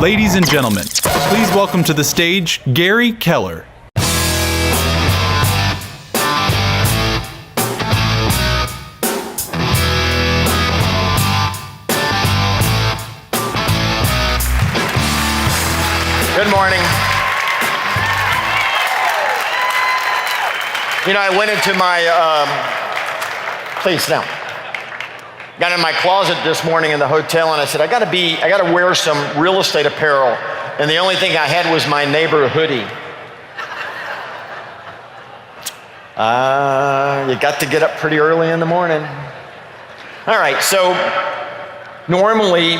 Ladies and gentlemen, please welcome to the stage Gary Keller. Good morning. You know, I went into my, please sit down. Got in my closet this morning in the hotel and I said, I gotta wear some real estate apparel. And the only thing I had was my neighbor hoodie. You got to get up pretty early in the morning. All right, so normally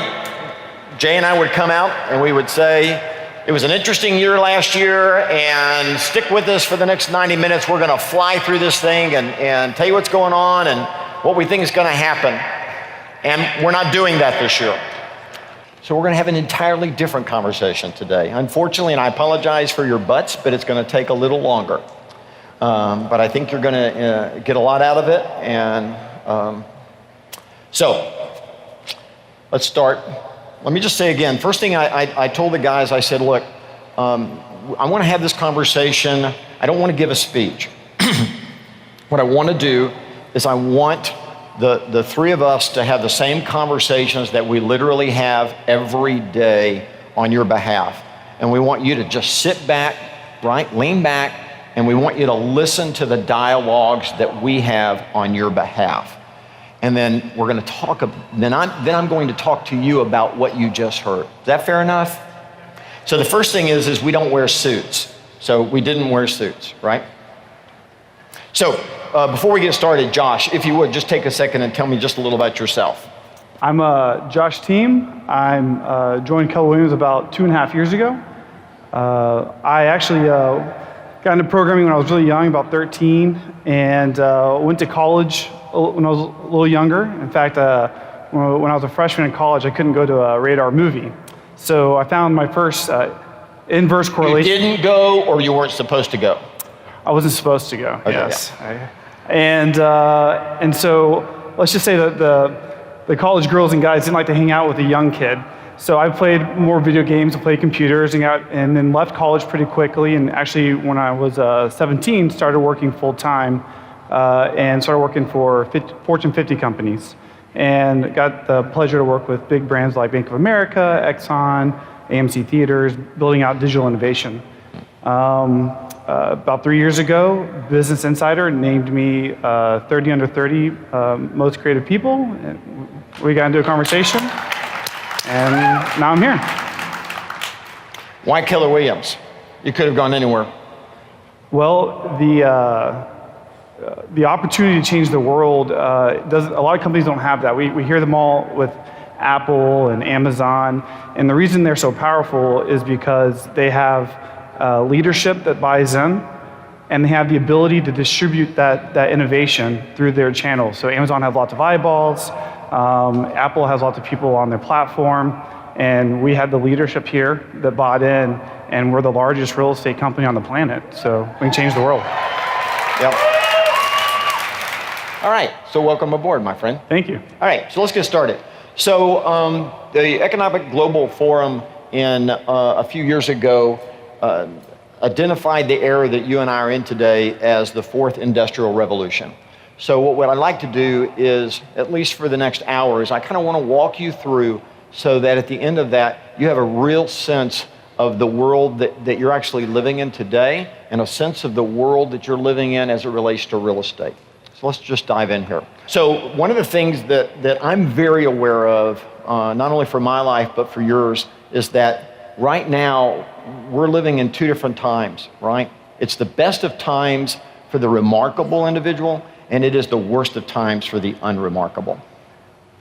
Jay and I would come out and we would say, it was an interesting year last year, and stick with us for the next 90 minutes. We're gonna fly through this thing and tell you what's going on and what we think is gonna happen. And we're not doing that this year. So we're gonna have an entirely different conversation today. Unfortunately, and I apologize for your butts, but it's gonna take a little longer. But I think you're gonna get a lot out of it. And so let's start. Let me just say again, first thing I told the guys, I said, look, I wanna have this conversation. I don't wanna give a speech. What I wanna do is I want the three of us to have the same conversations that we literally have every day on your behalf. And we want you to just sit back, right, lean back, and we want you to listen to the dialogues that we have on your behalf. And then we're gonna talk, then I'm going to talk to you about what you just heard. Is that fair enough? So the first thing is we don't wear suits. So we didn't wear suits, right? So before we get started, Josh, if you would, just take a second and tell me just a little about yourself. I'm Josh Team. I'm joined Keller Williams about 2.5 years ago. I actually got into programming when I was really young, about 13, and went to college when I was a little younger. In fact, when I was a freshman in college, I couldn't go to a radar movie. So I found my first inverse correlation. You didn't go, or you weren't supposed to go? I wasn't supposed to go, okay, yes. Yeah. And so let's just say that the college girls and guys didn't like to hang out with a young kid. So I played more video games, I played computers, and then left college pretty quickly. And actually, when I was 17, started working full time and started working for Fortune 50 companies. And got the pleasure to work with big brands like Bank of America, Exxon, AMC Theaters, building out digital innovation. About 3 years ago, Business Insider named me 30 under 30 most creative people. We got into a conversation, and now I'm here. Why Keller Williams? You could have gone anywhere. Well, the opportunity to change the world, a lot of companies don't have that. We hear them all with Apple and Amazon, and the reason they're so powerful is because they have leadership that buys in, and they have the ability to distribute that innovation through their channels. So Amazon has lots of eyeballs, Apple has lots of people on their platform, and we have the leadership here that bought in, and we're the largest real estate company on the planet, so we can change the world. Yep. All right, so welcome aboard, my friend. Thank you. All right, so let's get started. So the Economic Global Forum a few years ago identified the era that you and I are in today as the fourth industrial revolution. So what I'd like to do is, at least for the next hour, is I kind of want to walk you through so that at the end of that, you have a real sense of the world that you're actually living in today and a sense of the world that you're living in as it relates to real estate. So let's just dive in here. So one of the things that I'm very aware of, not only for my life, but for yours, is that right now, we're living in two different times, right? It's the best of times for the remarkable individual, and it is the worst of times for the unremarkable,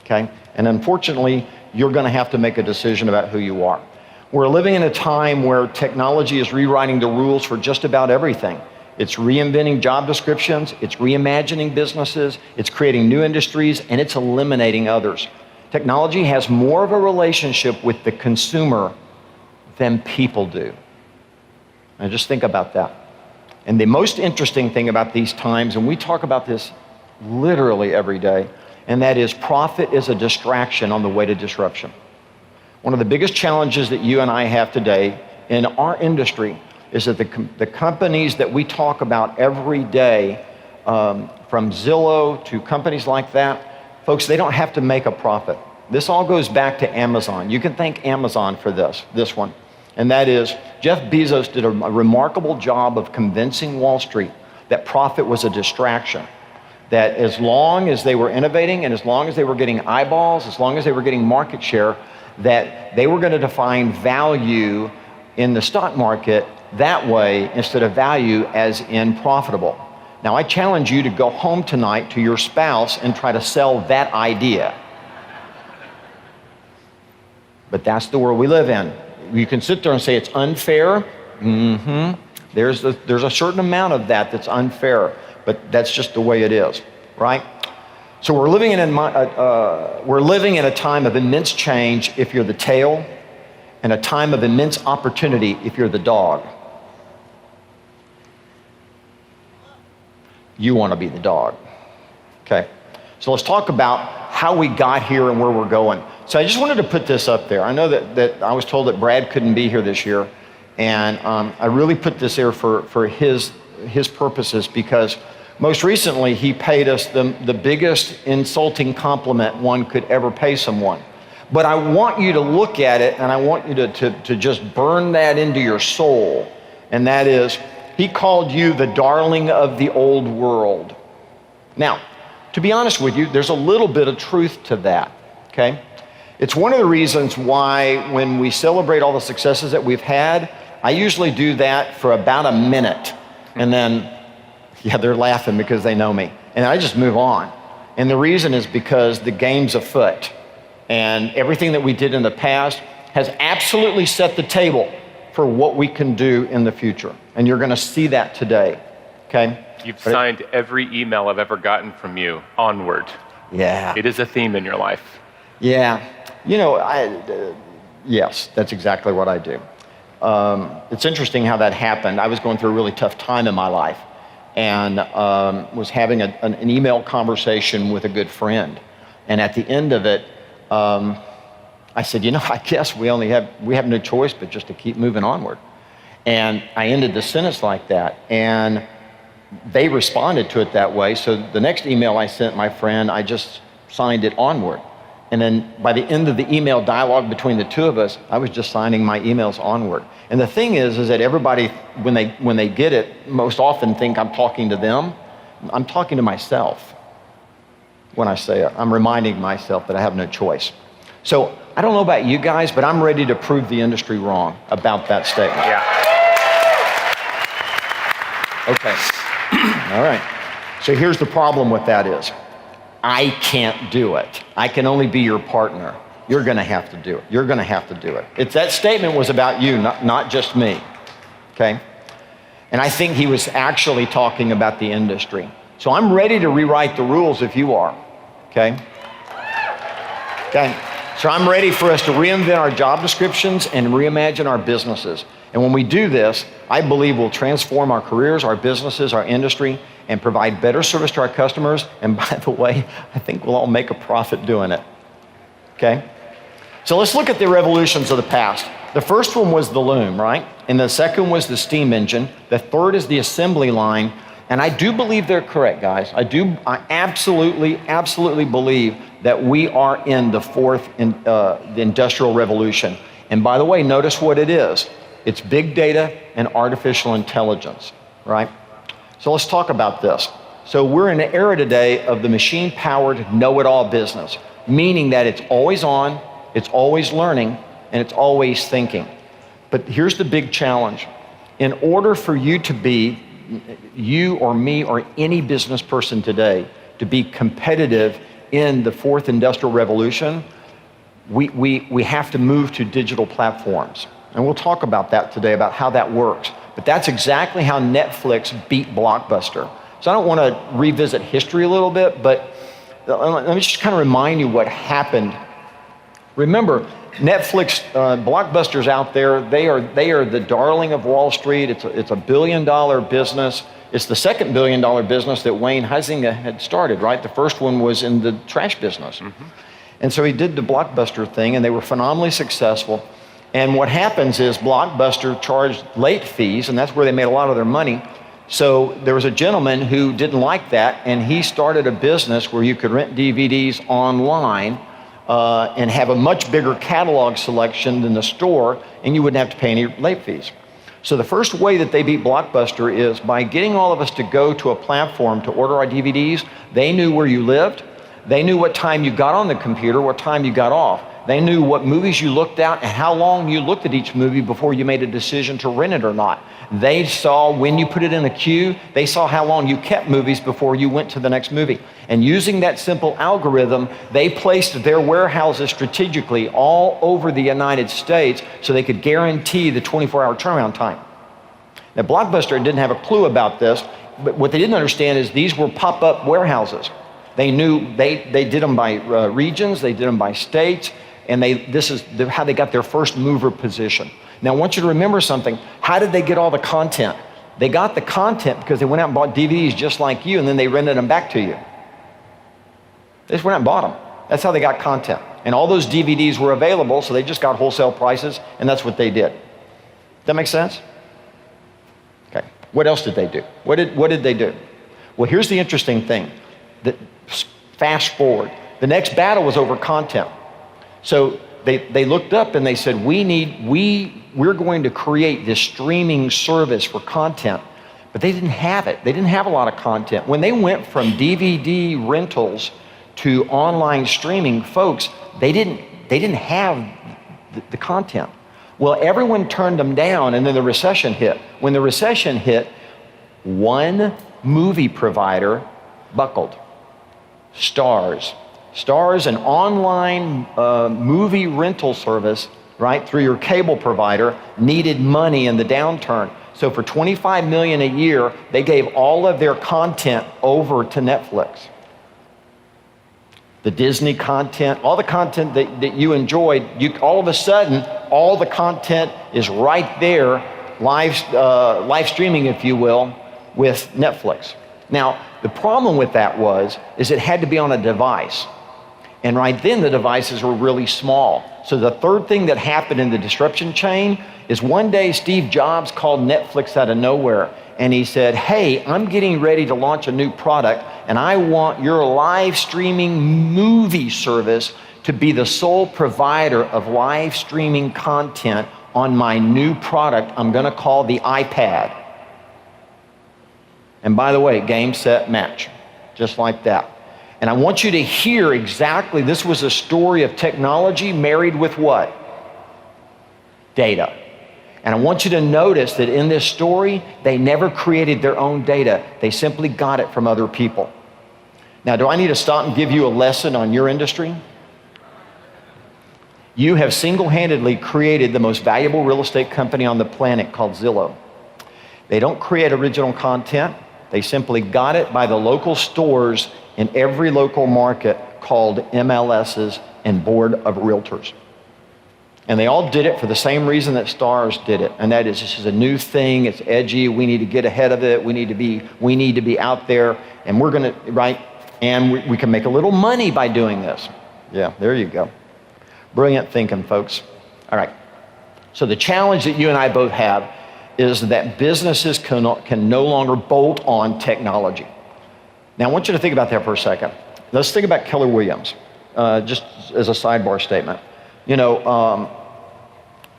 okay? And unfortunately, you're gonna have to make a decision about who you are. We're living in a time where technology is rewriting the rules for just about everything. It's reinventing job descriptions, it's reimagining businesses, it's creating new industries, and it's eliminating others. Technology has more of a relationship with the consumer than people do. Now just think about that. And the most interesting thing about these times, and we talk about this literally every day, and that is profit is a distraction on the way to disruption. One of the biggest challenges that you and I have today in our industry is that the companies that we talk about every day, from Zillow to companies like that, folks, they don't have to make a profit. This all goes back to Amazon. You can thank Amazon for this one. And that is, Jeff Bezos did a remarkable job of convincing Wall Street that profit was a distraction. That as long as they were innovating and as long as they were getting eyeballs, as long as they were getting market share, that they were going to define value in the stock market that way instead of value as in profitable. Now I challenge you to go home tonight to your spouse and try to sell that idea. But that's the world we live in. You can sit there and say it's unfair. There's a certain amount of that that's unfair, but that's just the way it is, right? So we're living in a time of immense change if you're the tail, and a time of immense opportunity if you're the dog. You want to be the dog, okay? So let's talk about how we got here and where we're going. So I just wanted to put this up there. I know that I was told that Brad couldn't be here this year, and I really put this there for his purposes, because most recently he paid us the biggest insulting compliment one could ever pay someone. But I want you to look at it, and I want you to just burn that into your soul, and that is, he called you the darling of the old world. Now, to be honest with you, there's a little bit of truth to that, okay? It's one of the reasons why when we celebrate all the successes that we've had, I usually do that for about a minute. And then, yeah, they're laughing because they know me. And I just move on. And the reason is because the game's afoot. And everything that we did in the past has absolutely set the table for what we can do in the future. And you're gonna see that today, okay? You've signed every email I've ever gotten from you, onward. Yeah. It is a theme in your life. Yeah, you know, yes, that's exactly what I do. It's interesting how that happened. I was going through a really tough time in my life, and was having an email conversation with a good friend. And at the end of it, I said, you know, I guess we have no choice but just to keep moving onward. And I ended the sentence like that, and they responded to it that way. So the next email I sent my friend, I just signed it onward. And then by the end of the email dialogue between the two of us, I was just signing my emails onward. And the thing is that everybody, when they get it, most often think I'm talking to them. I'm talking to myself when I say it. I'm reminding myself that I have no choice. So I don't know about you guys, but I'm ready to prove the industry wrong about that statement. Yeah. Okay. All right. So here's the problem with that is, I can't do it. I can only be your partner. You're gonna have to do it. You're gonna have to do it. That statement was about you, not just me, okay? And I think he was actually talking about the industry. So I'm ready to rewrite the rules if you are, okay? Okay. So I'm ready for us to reinvent our job descriptions and reimagine our businesses. And when we do this, I believe we'll transform our careers, our businesses, our industry, and provide better service to our customers. And by the way, I think we'll all make a profit doing it, okay? So let's look at the revolutions of the past. The first one was the loom, right? And the second was the steam engine. The third is the assembly line. And I do believe they're correct, guys. I absolutely believe that we are in the fourth the industrial revolution. And by the way, notice what it is. It's big data and artificial intelligence, right? So let's talk about this. So we're in an era today of the machine-powered know-it-all business, meaning that it's always on, it's always learning, and it's always thinking. But here's the big challenge. In order for you to be, you or me or any business person today, to be competitive in the fourth industrial revolution, we have to move to digital platforms. And we'll talk about that today, about how that works. But that's exactly how Netflix beat Blockbuster. So I don't want to revisit history a little bit, but let me just kind of remind you what happened. Remember, Netflix, Blockbuster's out there, they are the darling of Wall Street. It's a $1 billion business. It's the second $1 billion business that Wayne Huizinga had started, right? The first one was in the trash business. Mm-hmm. And so he did the Blockbuster thing, and they were phenomenally successful. And what happens is Blockbuster charged late fees, and that's where they made a lot of their money. So there was a gentleman who didn't like that, and he started a business where you could rent DVDs online and have a much bigger catalog selection than the store, and you wouldn't have to pay any late fees. So the first way that they beat Blockbuster is by getting all of us to go to a platform to order our DVDs. They knew where you lived. They knew what time you got on the computer, what time you got off. They knew what movies you looked at and how long you looked at each movie before you made a decision to rent it or not. They saw when you put it in a queue. They saw how long you kept movies before you went to the next movie. And using that simple algorithm, they placed their warehouses strategically all over the United States so they could guarantee the 24-hour turnaround time. Now, Blockbuster didn't have a clue about this, but what they didn't understand is these were pop-up warehouses. They knew they did them by regions, they did them by states, and this is how they got their first mover position. Now, I want you to remember something. How did they get all the content? They got the content because they went out and bought DVDs just like you, and then they rented them back to you. They just went out and bought them. That's how they got content. And all those DVDs were available, so they just got wholesale prices, and that's what they did. That make sense? Okay. What else did they do? What did they do? Well, here's the interesting thing. Fast forward. The next battle was over content. So they looked up and they said, we're going to create this streaming service for content. But they didn't have it. They didn't have a lot of content. When they went from DVD rentals to online streaming, folks, they didn't have the content. Well, everyone turned them down, and then the recession hit. When the recession hit, one movie provider buckled. Starz, an online movie rental service, right, through your cable provider, needed money in the downturn. So for $25 million a year, they gave all of their content over to Netflix. The Disney content, all the content that you enjoyed, all of a sudden, all the content is right there, live streaming, if you will, with Netflix. Now, the problem with that is it had to be on a device. And right then, the devices were really small. So the third thing that happened in the disruption chain is one day Steve Jobs called Netflix out of nowhere, and he said, hey, I'm getting ready to launch a new product, and I want your live streaming movie service to be the sole provider of live streaming content on my new product I'm gonna call the iPad. And by the way, game, set, match, just like that. And I want you to hear exactly, this was a story of technology married with what? Data. And I want you to notice that in this story, they never created their own data. They simply got it from other people. Now, do I need to stop and give you a lesson on your industry? You have single-handedly created the most valuable real estate company on the planet called Zillow. They don't create original content. They simply got it by the local stores in every local market called MLSs and Board of Realtors. And they all did it for the same reason that Starz did it, and that is this is a new thing, it's edgy, we need to get ahead of it, we need to be out there, and we're gonna, right? And we can make a little money by doing this. Yeah, there you go. Brilliant thinking, folks. All right, so the challenge that you and I both have is that businesses can no longer bolt on technology. Now, I want you to think about that for a second. Let's think about Keller Williams, just as a sidebar statement. You know,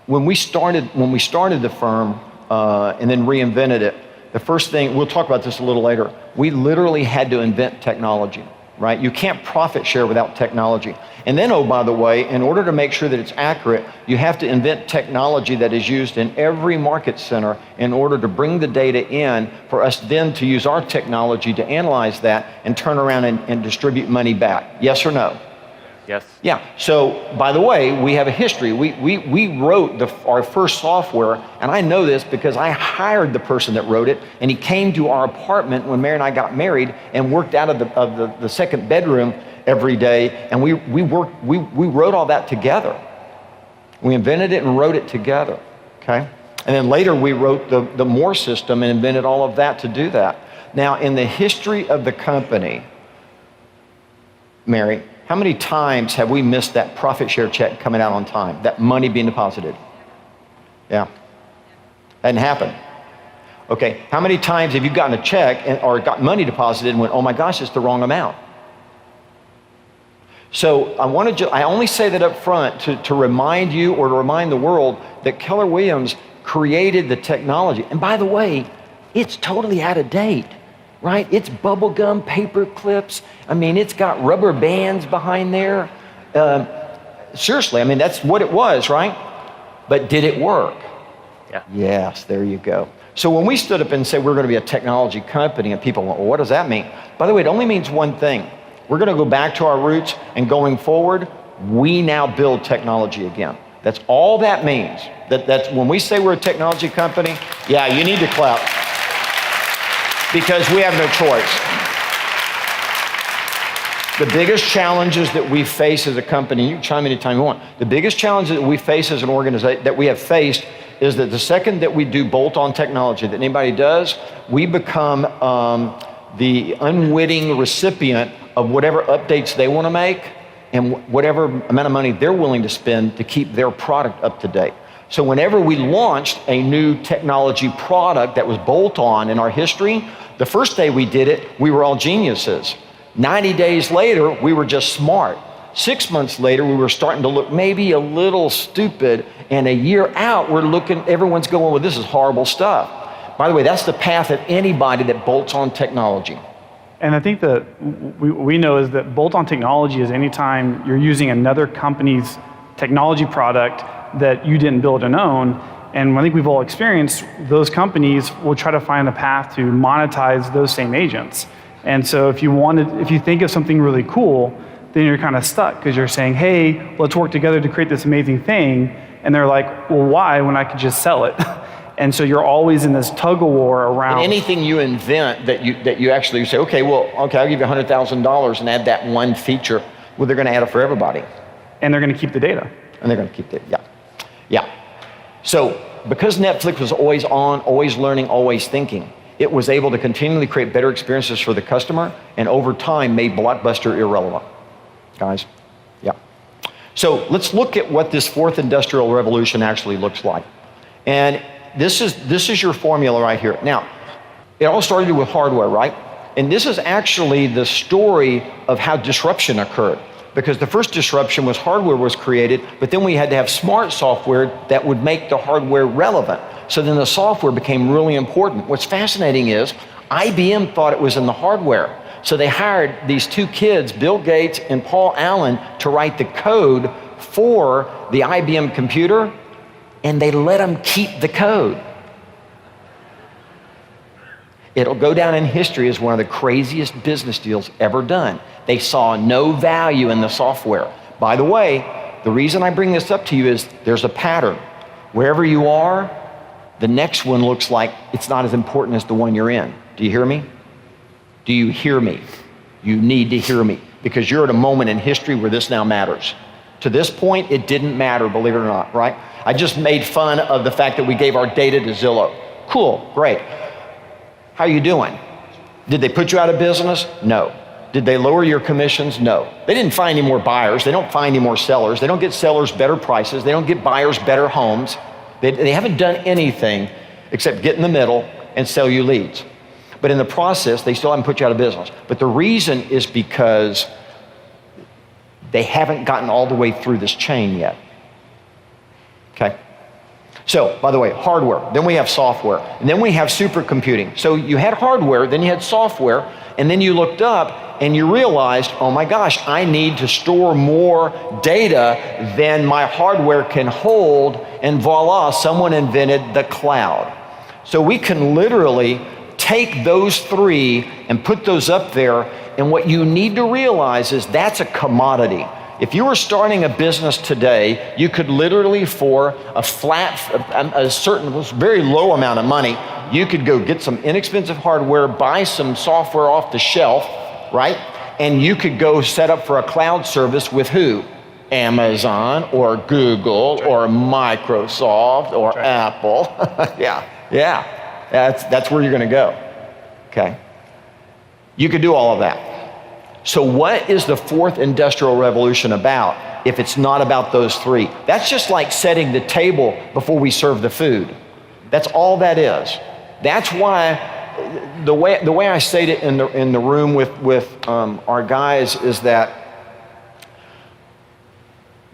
when we started the firm and then reinvented it, the first thing, we'll talk about this a little later, we literally had to invent technology, right? You can't profit share without technology. And then, oh, by the way, in order to make sure that it's accurate, you have to invent technology that is used in every market center in order to bring the data in for us then to use our technology to analyze that and turn around and distribute money back. Yes or no? Yes. Yeah, so by the way, we have a history. We wrote our first software, and I know this because I hired the person that wrote it, and he came to our apartment when Mary and I got married and worked out of the second bedroom every day, and we wrote all that together. We invented it and wrote it together, okay? And then later we wrote the Moore system and invented all of that to do that. Now, in the history of the company, Mary, How many times have we missed that profit share check coming out on time, that money being deposited? Yeah, hadn't happened. Okay, how many times have you gotten a check or got money deposited and went, oh my gosh, it's the wrong amount? So I only say that up front to remind you or to remind the world that Keller Williams created the technology. And by the way, it's totally out of date, right? It's bubble gum, paper clips. I mean, it's got rubber bands behind there. Seriously, I mean, that's what it was, right? But did it work? Yeah. Yes, there you go. So when we stood up and said we're going to be a technology company, and people went, well, what does that mean? By the way, it only means one thing. We're going to go back to our roots, and going forward, we now build technology again. That's all that means. That's when we say we're a technology company, yeah, you need to clap. Because we have no choice. The biggest challenges that we face as a company, you can chime in anytime you want, the biggest challenges that we face as an organization, that we have faced, is that the second that we do bolt-on technology that anybody does, we become the unwitting recipient of whatever updates they want to make and whatever amount of money they're willing to spend to keep their product up to date. So whenever we launched a new technology product that was bolt-on in our history, the first day we did it, we were all geniuses. 90 days later, we were just smart. 6 months later, we were starting to look maybe a little stupid, and a year out, we're looking, everyone's going, well, this is horrible stuff. By the way, that's the path of anybody that bolts on technology. And I think that we know is that bolt-on technology is anytime you're using another company's technology product that you didn't build and own. And I think we've all experienced, those companies will try to find a path to monetize those same agents. And so if you think of something really cool, then you're kind of stuck because you're saying, hey, let's work together to create this amazing thing. And they're like, well, why when I could just sell it? And so you're always in this tug of war around. And anything you invent that you actually say, okay, I'll give you $100,000 and add that one feature. Well, they're going to add it for everybody. And they're going to keep the data. And they're going to keep it, yeah. So because Netflix was always on, always learning, always thinking, it was able to continually create better experiences for the customer, and over time made Blockbuster irrelevant. Guys, yeah. So let's look at what this fourth industrial revolution actually looks like. And this is your formula right here. Now, it all started with hardware, right? And this is actually the story of how disruption occurred. Because the first disruption was hardware was created, but then we had to have smart software that would make the hardware relevant. So then the software became really important. What's fascinating is IBM thought it was in the hardware. So they hired these two kids, Bill Gates and Paul Allen, to write the code for the IBM computer, and they let them keep the code. It'll go down in history as one of the craziest business deals ever done. They saw no value in the software. By the way, the reason I bring this up to you is there's a pattern. Wherever you are, the next one looks like it's not as important as the one you're in. Do you hear me? Do you hear me? You need to hear me, because you're at a moment in history where this now matters. To this point, it didn't matter, believe it or not, right? I just made fun of the fact that we gave our data to Zillow. Cool, great. How are you doing? Did they put you out of business? No. Did they lower your commissions? No. They didn't find any more buyers. They don't find any more sellers. They don't get sellers better prices. They don't get buyers better homes. They haven't done anything except get in the middle and sell you leads. But in the process, they still haven't put you out of business. But the reason is because they haven't gotten all the way through this chain yet. Okay? So, by the way, hardware, then we have software, and then we have supercomputing. So you had hardware, then you had software, and then you looked up and you realized, oh my gosh, I need to store more data than my hardware can hold, and voila, someone invented the cloud. So we can literally take those three and put those up there, and what you need to realize is that's a commodity. If you were starting a business today, you could literally, for a certain very low amount of money, you could go get some inexpensive hardware, buy some software off the shelf, right? And you could go set up for a cloud service with who? Amazon or Google or Microsoft or Apple. Yeah. That's where you're going to go. Okay. You could do all of that. So what is the fourth industrial revolution about if it's not about those three? That's just like setting the table before we serve the food. That's all that is. That's why the way I say it in the room with our guys is that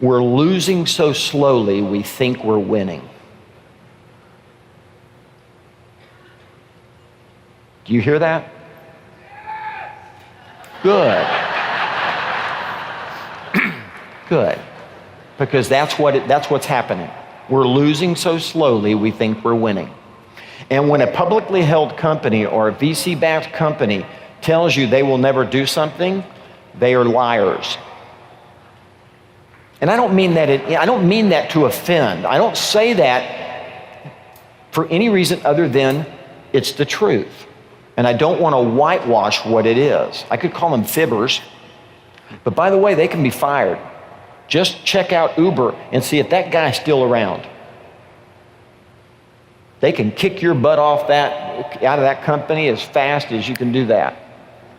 we're losing so slowly we think we're winning. Do you hear that? Good. Good. Because that's what's happening. We're losing so slowly we think we're winning. And when a publicly held company or a VC-backed company tells you they will never do something, they are liars. And I don't mean that to offend. I don't say that for any reason other than it's the truth. And I don't want to whitewash what it is. I could call them fibbers. But by the way, they can be fired. Just check out Uber and see if that guy's still around. They can kick your butt out of that company as fast as you can do that.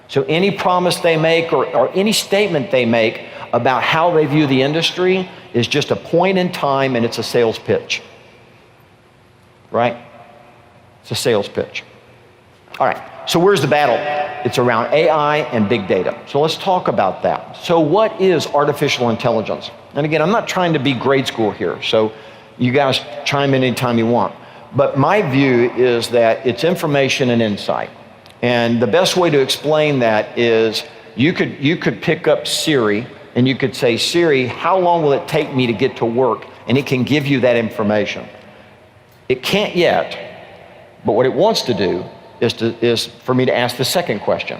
So any promise they make or any statement they make about how they view the industry is just a point in time, and it's a sales pitch. Right? It's a sales pitch. All right, so where's the battle? It's around AI and big data. So let's talk about that. So what is artificial intelligence? And again, I'm not trying to be grade school here, so you guys chime in anytime you want. But my view is that it's information and insight. And the best way to explain that is you could pick up Siri and you could say, Siri, how long will it take me to get to work? And it can give you that information. It can't yet, but what it wants to do is for me to ask the second question,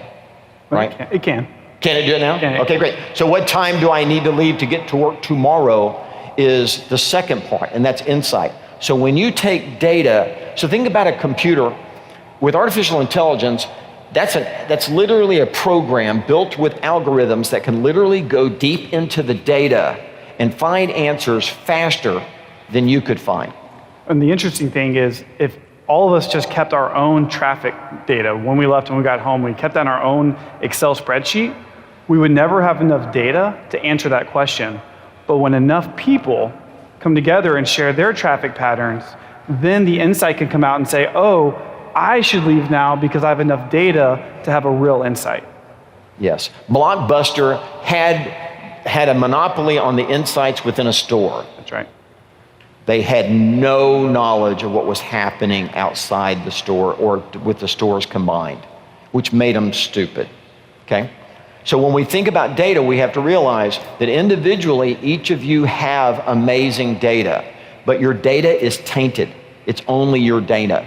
right? It can. Can it do it now? Can. Okay, great. So what time do I need to leave to get to work tomorrow is the second part, and that's insight. So when you take data, so think about a computer with artificial intelligence, that's literally a program built with algorithms that can literally go deep into the data and find answers faster than you could find. And the interesting thing is, if all of us just kept our own traffic data when we left and we got home, we kept on our own Excel spreadsheet, we would never have enough data to answer that question. But when enough people come together and share their traffic patterns, then the insight can come out and say, oh, I should leave now because I have enough data to have a real insight. Yes. Blockbuster had a monopoly on the insights within a store. That's right. They had no knowledge of what was happening outside the store or with the stores combined, which made them stupid, okay? So when we think about data, we have to realize that individually, each of you have amazing data, but your data is tainted. It's only your data.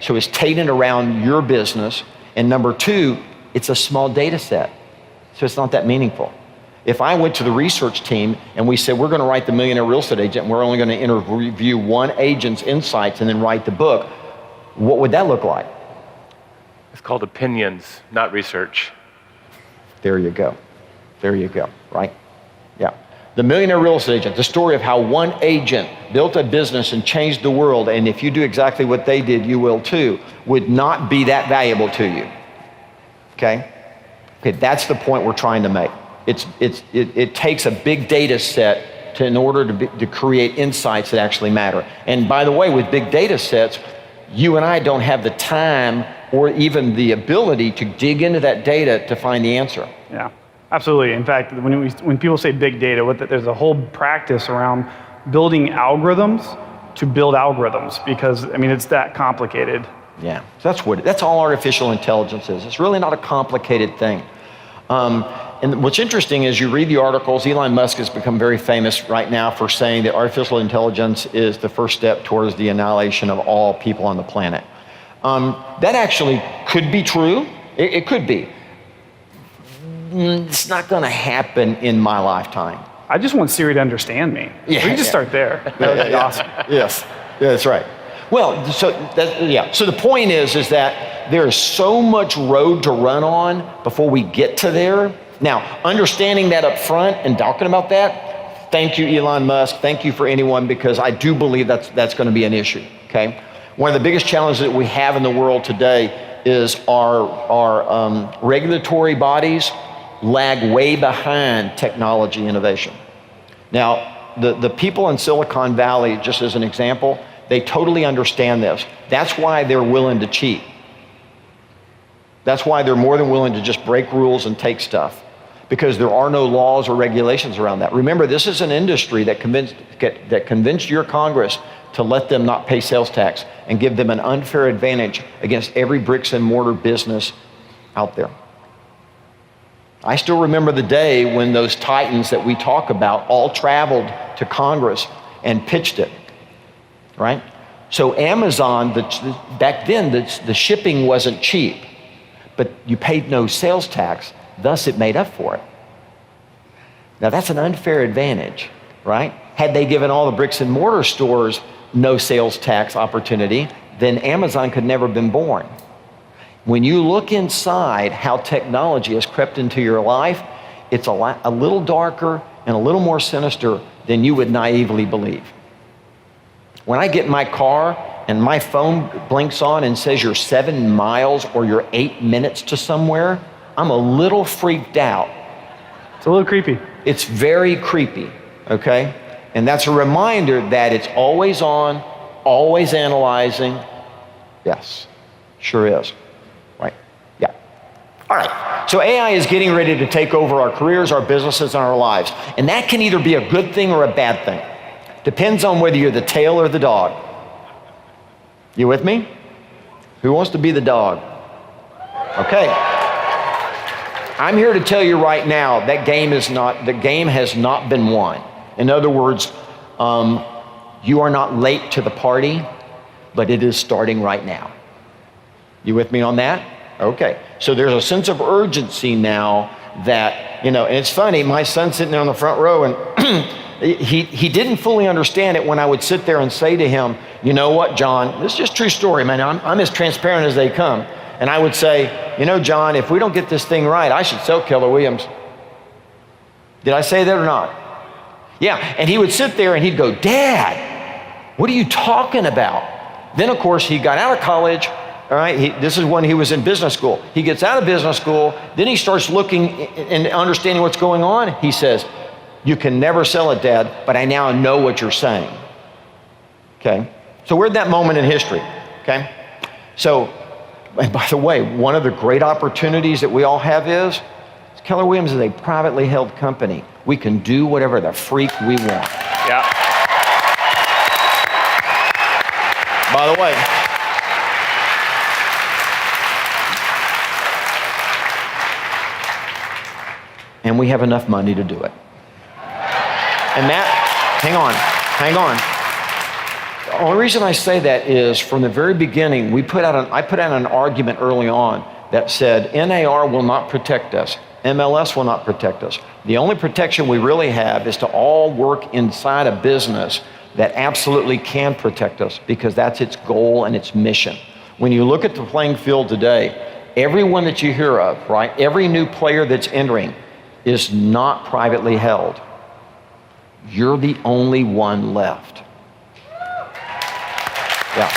So it's tainted around your business. And number two, it's a small data set. So it's not that meaningful. If I went to the research team and we said, we're going to write the Millionaire Real Estate Agent, and we're only going to interview one agent's insights and then write the book, what would that look like? It's called opinions, not research. There you go. There you go, right? Yeah. The Millionaire Real Estate Agent, the story of how one agent built a business and changed the world, and if you do exactly what they did, you will too, would not be that valuable to you. Okay? Okay, that's the point we're trying to make. It takes a big data set in order to create insights that actually matter. And by the way, with big data sets, you and I don't have the time or even the ability to dig into that data to find the answer. Yeah, absolutely. In fact, when people say big data, there's a whole practice around building algorithms to build algorithms, because I mean it's that complicated. Yeah, so that's all artificial intelligence is. It's really not a complicated thing. And what's interesting is you read the articles. Elon Musk has become very famous right now for saying that artificial intelligence is the first step towards the annihilation of all people on the planet. That actually could be true. It could be. It's not going to happen in my lifetime. I just want Siri to understand me. We can just start there. That would be awesome. Yes, that's right. Well, so the point is that there is so much road to run on before we get to there. Now, understanding that up front and talking about that, thank you, Elon Musk. Thank you for anyone, because I do believe that's going to be an issue, okay? One of the biggest challenges that we have in the world today is our regulatory bodies lag way behind technology innovation. Now, the people in Silicon Valley, just as an example, they totally understand this. That's why they're willing to cheat. That's why they're more than willing to just break rules and take stuff, because there are no laws or regulations around that. Remember, this is an industry that convinced your Congress to let them not pay sales tax and give them an unfair advantage against every bricks and mortar business out there. I still remember the day when those titans that we talk about all traveled to Congress and pitched it, right? So Amazon, back then, the shipping wasn't cheap, but you paid no sales tax, thus it made up for it. Now that's an unfair advantage, right? Had they given all the bricks and mortar stores no sales tax opportunity, then Amazon could never have been born. When you look inside how technology has crept into your life, it's a little darker and a little more sinister than you would naively believe. When I get in my car and my phone blinks on and says you're 7 miles or you're 8 minutes to somewhere, I'm a little freaked out. It's a little creepy. It's very creepy, okay? And that's a reminder that it's always on, always analyzing. Yes, sure is. Right? Yeah. All right. So AI is getting ready to take over our careers, our businesses, and our lives. And that can either be a good thing or a bad thing. Depends on whether you're the tail or the dog. You with me? Who wants to be the dog? Okay. I'm here to tell you right now that the game has not been won. In other words, you are not late to the party, but it is starting right now. You with me on that? Okay. So there's a sense of urgency now that, and it's funny, my son's sitting there on the front row and he didn't fully understand it when I would sit there and say to him, you know what, John, this is just a true story, man. I'm as transparent as they come. And I would say, John, if we don't get this thing right, I should sell Keller Williams. Did I say that or not? Yeah, and he would sit there and he'd go, Dad, what are you talking about? Then, of course, he got out of college, all right? This is when he was in business school. He gets out of business school, then he starts looking and understanding what's going on. He says, you can never sell it, Dad, but I now know what you're saying, okay? So we're at that moment in history, okay? So, and by the way, one of the great opportunities that we all have is Keller Williams is a privately held company. We can do whatever the freak we want. Yeah. By the way, and we have enough money to do it. And that, hang on. The only reason I say that is from the very beginning, I put out an argument early on that said NAR will not protect us. MLS will not protect us. The only protection we really have is to all work inside a business that absolutely can protect us, because that's its goal and its mission. When you look at the playing field today, everyone that you hear of, right, every new player that's entering is not privately held. You're the only one left. Yeah.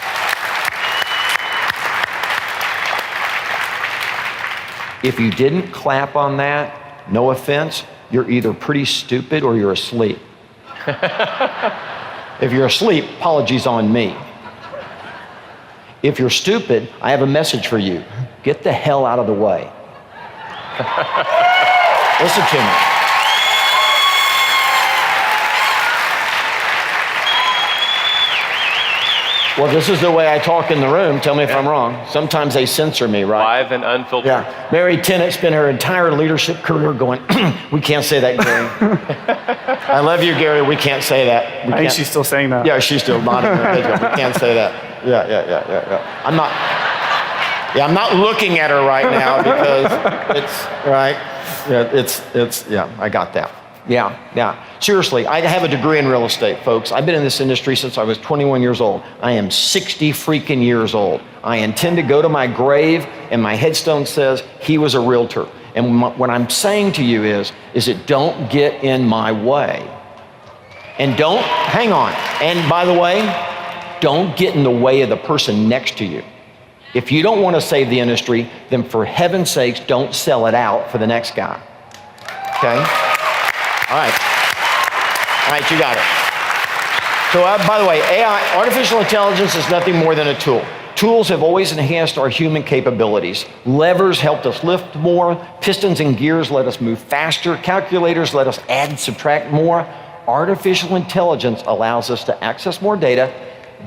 If you didn't clap on that, no offense, you're either pretty stupid or you're asleep. If you're asleep, apologies on me. If you're stupid, I have a message for you. Get the hell out of the way. Listen to me. Well, this is the way I talk in the room. Tell me if I'm wrong. Sometimes they censor me, right? Live and unfiltered. Yeah. Mary Tennant spent her entire leadership career going, we can't say that, Gary. I love you, Gary. We can't say that. I think she's still saying that. Yeah, she's still nodding her head. We can't say that. Yeah. I'm not looking at her right now because it's, right? Yeah, I got that. Yeah. Seriously, I have a degree in real estate, folks. I've been in this industry since I was 21 years old. I am 60 freaking years old. I intend to go to my grave, and my headstone says he was a realtor. And what I'm saying to you is that don't get in my way. And hang on. And by the way, don't get in the way of the person next to you. If you don't want to save the industry, then for heaven's sakes, don't sell it out for the next guy. Okay? All right. All right, you got it. So by the way, AI, artificial intelligence is nothing more than a tool. Tools have always enhanced our human capabilities. Levers helped us lift more. Pistons and gears let us move faster. Calculators let us add and subtract more. Artificial intelligence allows us to access more data,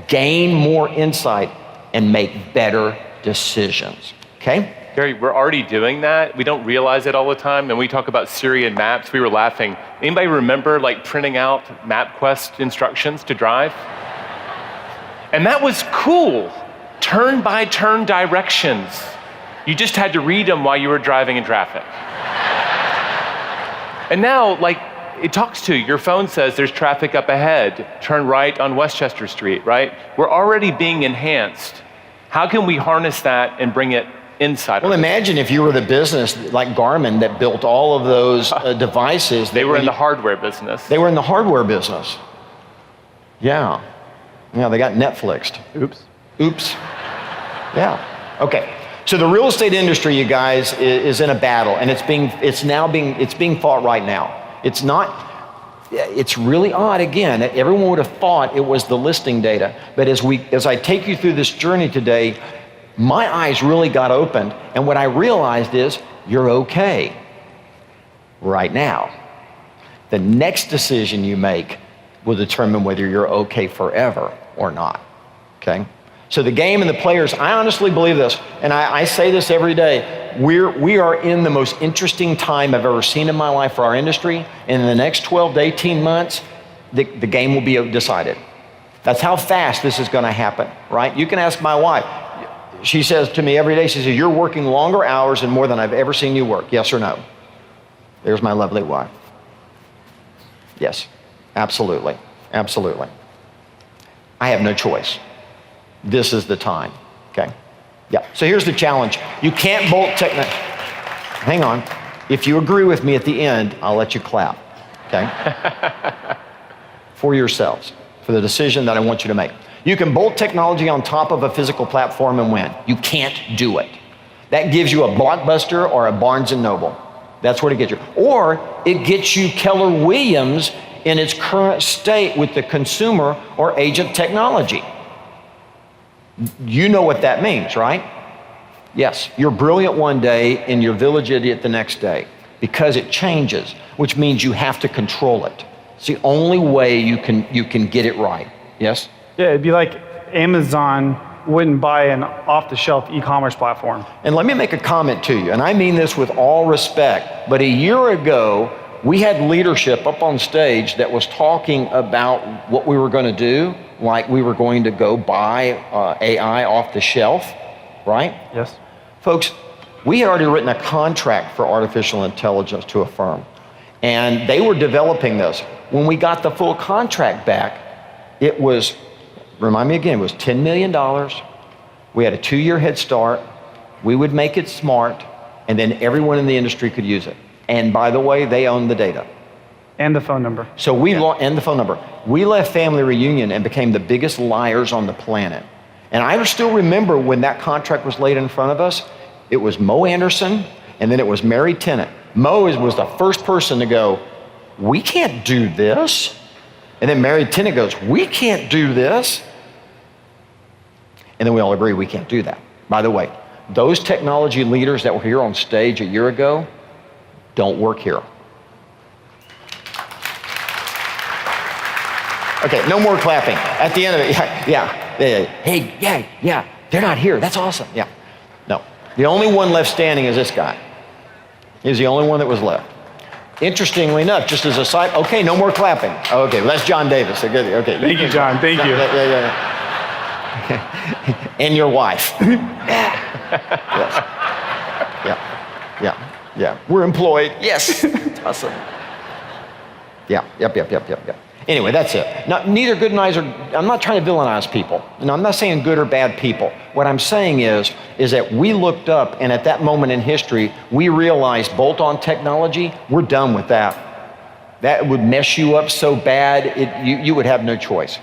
gain more insight, and make better decisions. Okay? Gary, we're already doing that. We don't realize it all the time. And we talk about Siri and maps. We were laughing. Anybody remember like printing out MapQuest instructions to drive? And that was cool. Turn by turn directions. You just had to read them while you were driving in traffic. And now, like, it talks to you. Your phone says there's traffic up ahead. Turn right on Westchester Street, right? We're already being enhanced. How can we harness that and bring it inside? Well, imagine if you were the business like Garmin that built all of those devices. They were in the hardware business. They were in the hardware business. Yeah. Yeah, they got Netflixed. Oops. Yeah. Okay. So the real estate industry, you guys, is in a battle, and it's being fought right now. It's really odd. Again, everyone would have thought it was the listing data, but as I take you through this journey today, my eyes really got opened, and what I realized is you're okay right now. The next decision you make will determine whether you're okay forever or not. Okay? So the game and the players, I honestly believe this, and I say this every day, we are in the most interesting time I've ever seen in my life for our industry, and in the next 12 to 18 months, the game will be decided. That's how fast this is gonna happen, right? You can ask my wife. She says to me every day, she says, you're working longer hours and more than I've ever seen you work, yes or no? There's my lovely wife. Yes, absolutely, absolutely. I have no choice. This is the time, okay? Yeah, so here's the challenge. You can't bolt technology. Hang on. If you agree with me at the end, I'll let you clap, okay? For yourselves, for the decision that I want you to make. You can bolt technology on top of a physical platform and win. You can't do it. That gives you a Blockbuster or a Barnes & Noble. That's what it gets you. Or it gets you Keller Williams in its current state with the consumer or agent technology. You know what that means, right? Yes, you're brilliant one day and you're village idiot the next day because it changes, which means you have to control it. It's the only way you can get it right. Yes? Yeah, it'd be like Amazon wouldn't buy an off-the-shelf e-commerce platform. And let me make a comment to you, and I mean this with all respect, but a year ago, we had leadership up on stage that was talking about what we were going to do, like we were going to go buy AI off the shelf, right? Yes. Folks, we had already written a contract for artificial intelligence to a firm, and they were developing this. When we got the full contract back, it was, remind me again, it was $10 million. We had a 2-year head start. We would make it smart, and then everyone in the industry could use it. And by the way, they own the data. And the phone number. So and the phone number. We left Family Reunion and became the biggest liars on the planet. And I still remember when that contract was laid in front of us, it was Mo Anderson, and then it was Mary Tennant. Mo was the first person to go, we can't do this. And then Mary Tennant goes, we can't do this. And then we all agree we can't do that. By the way, those technology leaders that were here on stage a year ago don't work here. Okay, no more clapping. At the end of it, yeah. Hey, yeah, they're not here. That's awesome. Yeah. No. The only one left standing is this guy. He's the only one that was left. Interestingly enough, just as a side, okay, no more clapping. Okay, well, that's John Davis. Okay. Thank you, John. Thank you. Yeah. And your wife. Yes. Yeah. We're employed. Yes. Awesome. Yeah. Yep. Anyway, that's it. Now, neither good and I'm not trying to villainize people. I'm not saying good or bad people. What I'm saying is that we looked up, and at that moment in history, we realized bolt-on technology, we're done with that. That would mess you up so bad, you would have no choice.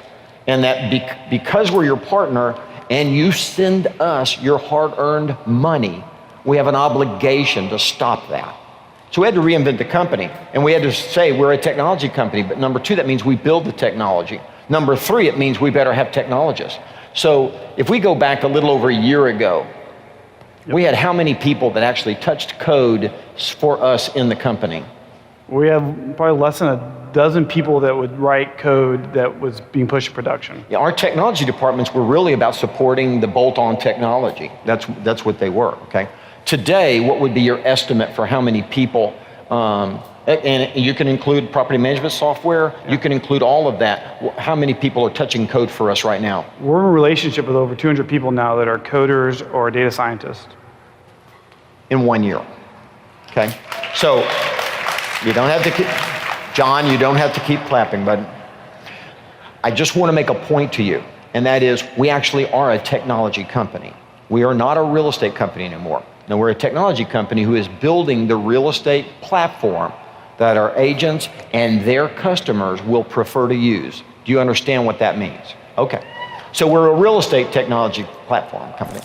And that because we're your partner, and you send us your hard-earned money, we have an obligation to stop that. So we had to reinvent the company, and we had to say we're a technology company, but number two, that means we build the technology. Number three, it means we better have technologists. So if we go back a little over a year ago, we had how many people that actually touched code for us in the company? We have probably less than a dozen people that would write code that was being pushed to production. Yeah, our technology departments were really about supporting the bolt-on technology. That's what they were, okay? Today, what would be your estimate for how many people, and you can include property management software, you can include all of that. How many people are touching code for us right now? We're in a relationship with over 200 people now that are coders or data scientists. In 1 year, okay? So, you don't have to keep, John, you don't have to keep clapping, bud. I just want to make a point to you, and that is we actually are a technology company. We are not a real estate company anymore. Now, we're a technology company who is building the real estate platform that our agents and their customers will prefer to use. Do you understand what that means? Okay. So we're a real estate technology platform company.